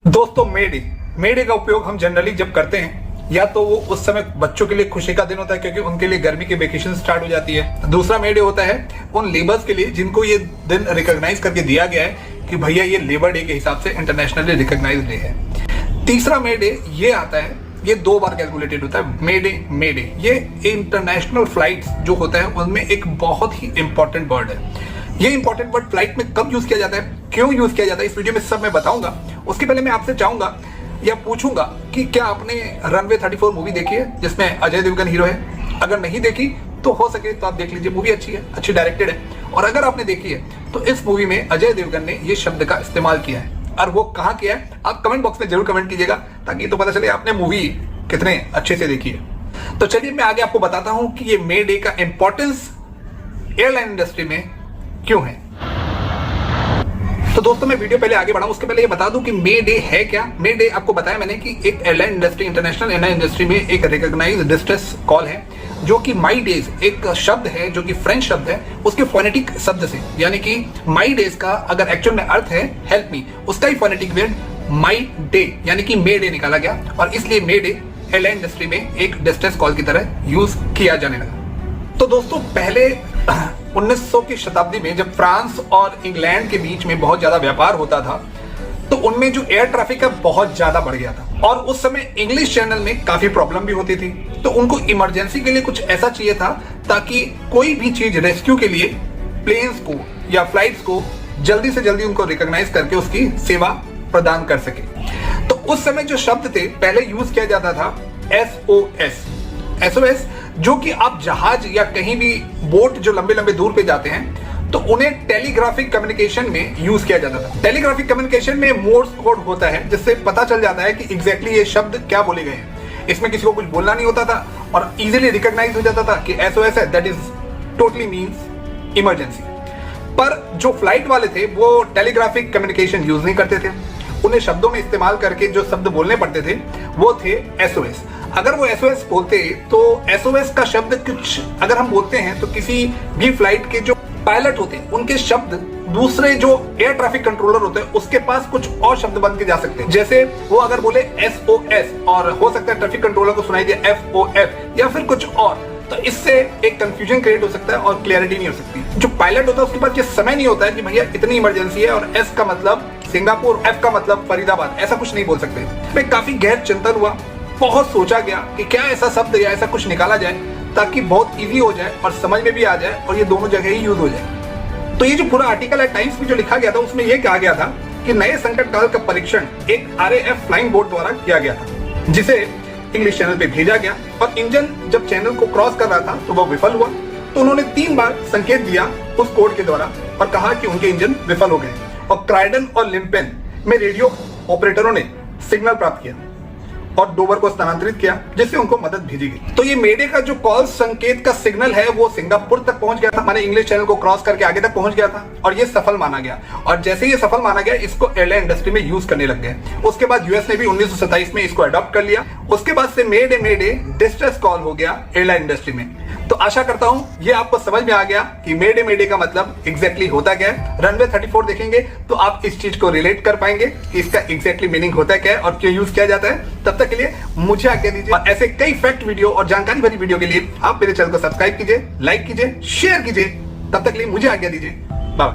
दोस्तों मेडे का उपयोग हम जनरली जब करते हैं या तो वो उस समय बच्चों के लिए खुशी का दिन होता है क्योंकि उनके लिए गर्मी की वेकेशन स्टार्ट हो जाती है। दूसरा मेडे होता है उन लेबर्स के लिए जिनको ये दिन रिकॉग्नाइज करके दिया गया है कि भैया ये लेबर डे के हिसाब से इंटरनेशनली रिकॉग्नाइज डे है। तीसरा मेडे ये आता है, ये 2 बार कैलकुलेटेड होता है। मेडे ये इंटरनेशनल फ्लाइट्स जो होता है उनमें एक बहुत ही इंपॉर्टेंट वर्ड है। ये इंपॉर्टेंट वर्ड फ्लाइट में कब यूज किया जाता है, क्यों यूज किया जाता है, इस वीडियो में सब मैं बताऊंगा। उसके पहले मैं आपसे चाहूंगा या पूछूंगा कि क्या आपने रनवे 34 मूवी देखी है जिसमें अजय देवगन हीरो है? अगर नहीं देखी तो हो सके तो आप देख लीजिए, मूवी अच्छी है, अच्छी डायरेक्टेड है। और अगर आपने देखी है तो इस मूवी में अजय देवगन ने ये शब्द का इस्तेमाल किया है और वो कहाँ किया है आप कमेंट बॉक्स में जरूर कमेंट कीजिएगा ताकि तो पता चले आपने मूवी कितने अच्छे से देखी है। तो चलिए मैं आगे आपको बताता हूं कि ये मे डे का इंपॉर्टेंस एयरलाइन इंडस्ट्री में क्यों है। तो दोस्तों मैं वीडियो पहले आगे बढ़ाऊं उसके पहले ये बता दूं कि मे डे है क्या। मे डे आपको बताया मैंने कि एक airline industry, international airline industry में एक रिकॉग्नाइज्ड डिस्ट्रेस कॉल है जो कि माई डेज एक शब्द है जो कि फ्रेंच शब्द है, उसके फोनेटिक शब्द से, यानी कि माई डेज का अगर एक्चुअल में अर्थ है हेल्प मी, उसका ही फोनेटिक वर्ड माई डे यानी कि मे डे निकाला गया और इसलिए मे डे एयरलाइन इंडस्ट्री में एक डिस्ट्रेस कॉल की तरह यूज किया जाने लगा। तो दोस्तों पहले 1900 की शताब्दी में जब फ्रांस और इंग्लैंड के बीच में बहुत ज्यादा व्यापार होता था तो उनमें जो एयर ट्रैफिक है बहुत ज्यादा बढ़ गया था और उस समय इंग्लिश चैनल में काफी प्रॉब्लम भी होती थी। तो उनको इमरजेंसी के लिए कुछ ऐसा चाहिए था ताकि कोई भी चीज रेस्क्यू के लिए प्लेन्स को या फ्लाइट्स को जल्दी से जल्दी उनको रिकॉग्नाइज करके उसकी सेवा प्रदान कर सके। तो उस समय जो शब्द थे पहले यूज किया जाता था SOS, जो कि आप जहाज या कहीं भी बोट जो लंबे लंबे दूर पे जाते हैं तो उन्हें टेलीग्राफिक कम्युनिकेशन में यूज किया जाता था। टेलीग्राफिक कम्युनिकेशन में मोर्स कोड होता है जिससे पता चल जाता है कि एग्जैक्टली ये शब्द क्या बोले गए हैं। इसमें किसी को कुछ बोलना नहीं होता था और इजीली रिकॉग्नाइज हो जाता था कि SOS है, that is totally means emergency. पर जो फ्लाइट वाले थे वो टेलीग्राफिक कम्युनिकेशन यूज नहीं करते थे, उन्हें शब्दों में इस्तेमाल करके जो शब्द बोलने पड़ते थे वो थे SOS। अगर वो SOS बोलते तो SOS का शब्द कुछ अगर हम बोलते हैं तो किसी भी फ्लाइट के जो पायलट होते हैं उनके शब्द दूसरे जो एयर ट्रैफिक कंट्रोलर होते हैं उसके पास कुछ और शब्द बन के जा सकते हैं। जैसे वो अगर बोले SOS और हो सकता है ट्रैफिक कंट्रोलर को सुनाई दे FOF या फिर कुछ और, तो इससे एक कंफ्यूजन क्रिएट हो सकता है और क्लियरिटी नहीं हो सकती। जो पायलट होता है उसके पास ये समय नहीं होता है कि भैया इतनी इमरजेंसी है और S का मतलब सिंगापुर, F का मतलब फरीदाबाद, ऐसा कुछ नहीं बोल सकते। मैं काफी गहर चिंतन हुआ, बहुत सोचा गया कि क्या ऐसा शब्द या ऐसा कुछ निकाला जाए ताकि बहुत इजी हो जाए और समझ में भी आ जाए और ये दोनों जगह ही यूज हो जाए। तो ये जो पूरा आर्टिकल है टाइम्स में जो लिखा गया था उसमें ये कहा गया था कि नए संकट काल का परीक्षण एक RAF फ्लाइंग बोट द्वारा किया गया था जिसे इंग्लिश चैनल पे भेजा गया और इंजन जब चैनल को क्रॉस कर रहा था तो वह विफल हुआ। तो उन्होंने 3 बार संकेत दिया उस कोड के द्वारा और कहा कि उनके इंजन विफल हो गए और क्राइडन और लिम्पेन में रेडियो ऑपरेटरों ने सिग्नल प्राप्त किया और डोवर को स्थानांतरित किया जिससे उनको मदद भेजी गई। तो ये मेडे का जो कॉल संकेत का सिग्नल है वो सिंगापुर तक पहुंच गया था, माने इंग्लिश चैनल को क्रॉस करके आगे तक पहुंच गया था और ये सफल माना गया। और जैसे ये सफल माना गया इसको एयरलाइन इंडस्ट्री में यूज करने लग गए। उसके बाद यूएस ने भी 1927 में इसको अडॉप्ट कर लिया। उसके बाद से मेडे डिस्ट्रेस कॉल हो गया एयरलाइन इंडस्ट्री में। तो आशा करता हूं ये आपको समझ में आ गया कि मेडे का मतलब एग्जैक्टली होता क्या है। रनवे 34 देखेंगे तो आप इस चीज को रिलेट कर पाएंगे कि इसका एग्जैक्टली मीनिंग होता क्या है और क्यों यूज किया जाता है। तब तक के लिए मुझे आज्ञा दीजिए और ऐसे कई फैक्ट वीडियो और जानकारी भरी वीडियो के लिए आप मेरे चैनल को सब्सक्राइब कीजिए, लाइक कीजिए, शेयर कीजिए। तब तक के लिए मुझे आज्ञा दीजिए।